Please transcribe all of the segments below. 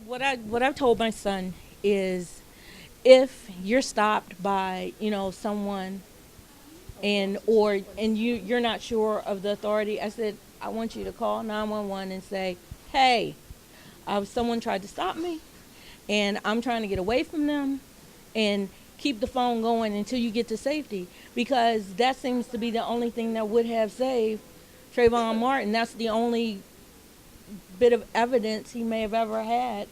What I've told my son is, if you're stopped by someone, and you're not sure of the authority, I said I want you to call 911 and say, hey, someone tried to stop me, and I'm trying to get away from them, and keep the phone going until you get to safety, because that seems to be the only thing that would have saved Trayvon Martin. That's the only bit of evidence he may have ever had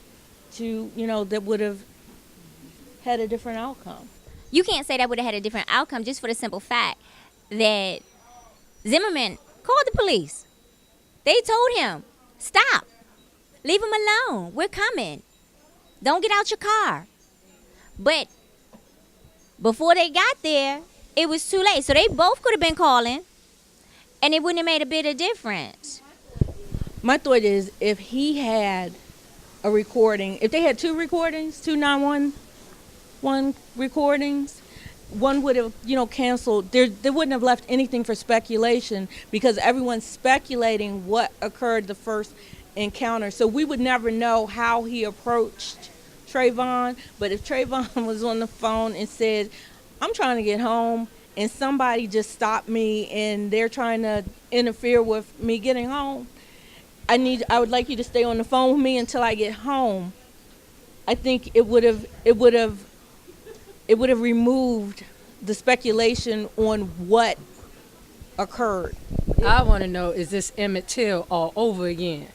that would have had a different outcome. You can't say that would have had a different outcome just for the simple fact that Zimmerman called the police. They told him, stop, leave him alone. We're coming. Don't get out your car. But before they got there, it was too late. So they both could have been calling, and it wouldn't have made a bit of difference. My thought is, if he had a recording, if they had two recordings, two 911 recordings, one would have, canceled. They wouldn't have left anything for speculation, because everyone's speculating what occurred the first encounter. So we would never know how he approached Trayvon. But if Trayvon was on the phone and said, I'm trying to get home, and somebody just stopped me and they're trying to interfere with me getting home, I would like you to stay on the phone with me until I get home. I think it would have removed the speculation on what occurred. I want to know, is this Emmett Till all over again?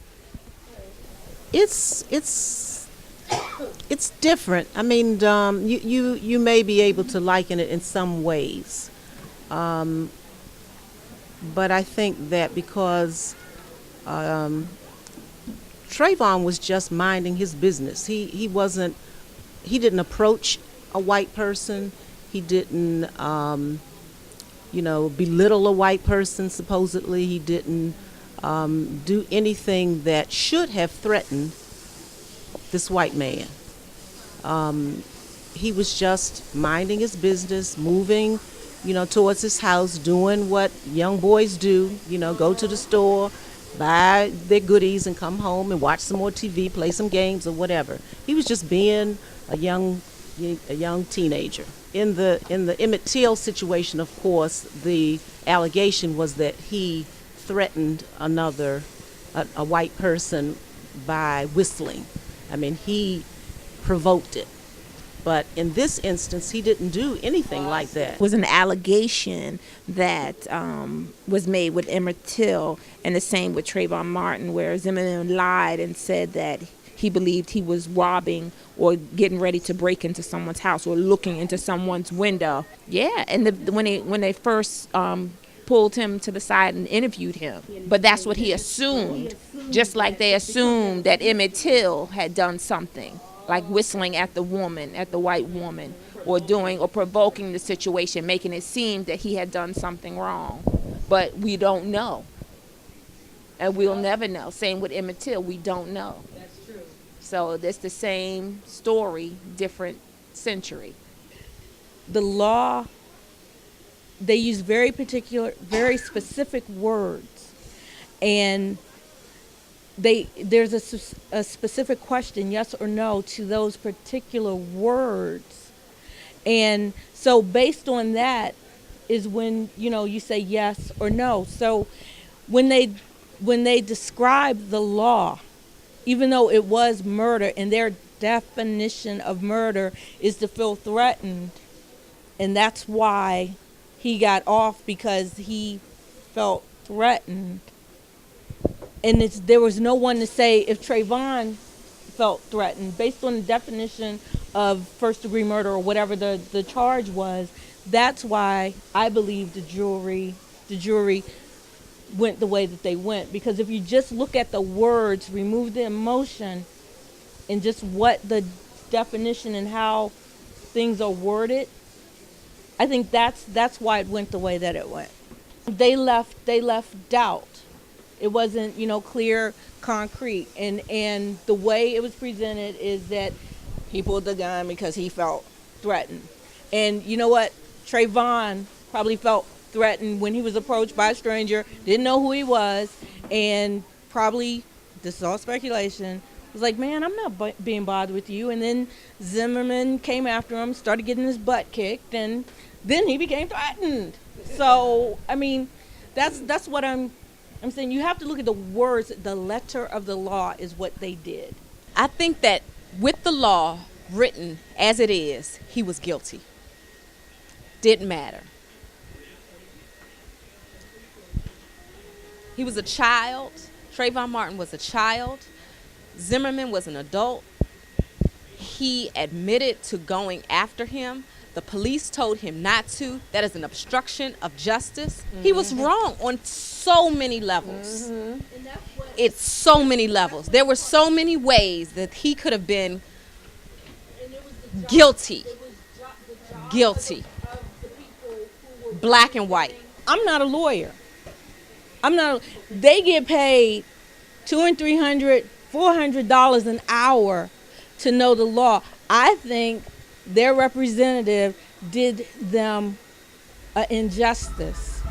It's different. I mean, you may be able to liken it in some ways, but I think that because Trayvon was just minding his business. He didn't approach a white person. He didn't belittle a white person. Supposedly, he didn't do anything that should have threatened this white man. He was just minding his business, moving, towards his house, doing what young boys do, go to the store, buy their goodies and come home and watch some more TV, play some games or whatever. He was just being a young teenager. In the Emmett Till situation, of course, the allegation was that he threatened a white person by whistling. I mean, he provoked it. But in this instance, he didn't do anything like that. Was an allegation that was made with Emmett Till, and the same with Trayvon Martin, where Zimmerman lied and said that he believed he was robbing or getting ready to break into someone's house or looking into someone's window. Yeah, and when they first pulled him to the side and interviewed him. But that's what he assumed, just like they assumed that Emmett Till had done something, like whistling at the white woman, or provoking the situation, making it seem that he had done something wrong. But we don't know. And we'll never know. Same with Emmett Till, we don't know. That's true. So it's the same story, different century. The law, they use very particular, very specific words, and there's a specific question, yes or no, to those particular words. And so based on that is when you say yes or no. So when they describe the law, even though it was murder, and their definition of murder is to feel threatened, and that's why he got off, because he felt threatened. And there was no one to say if Trayvon felt threatened. Based on the definition of first-degree murder or whatever the charge was, that's why I believe the jury went the way that they went. Because if you just look at the words, remove the emotion, and just what the definition and how things are worded, I think that's why it went the way that it went. They left doubt. It wasn't, clear, concrete. And the way it was presented is that he pulled the gun because he felt threatened. And you know what? Trayvon probably felt threatened when he was approached by a stranger, didn't know who he was, and probably, this is all speculation, was like, man, I'm not being bothered with you. And then Zimmerman came after him, started getting his butt kicked, and then he became threatened. So, I mean, that's what I'm saying. You have to look at the words. The letter of the law is what they did. I think that with the law written as it is, he was guilty. Didn't matter. He was a child. Trayvon Martin was a child. Zimmerman was an adult. He admitted to going after him. The police told him not to. That is an obstruction of justice. He was wrong on so many levels. It's so many levels. There were so many ways that he could have been guilty. Guilty. Black and white. I'm not a lawyer. They get paid $200 and $300, $400 an hour to know the law. I think their representative did them an injustice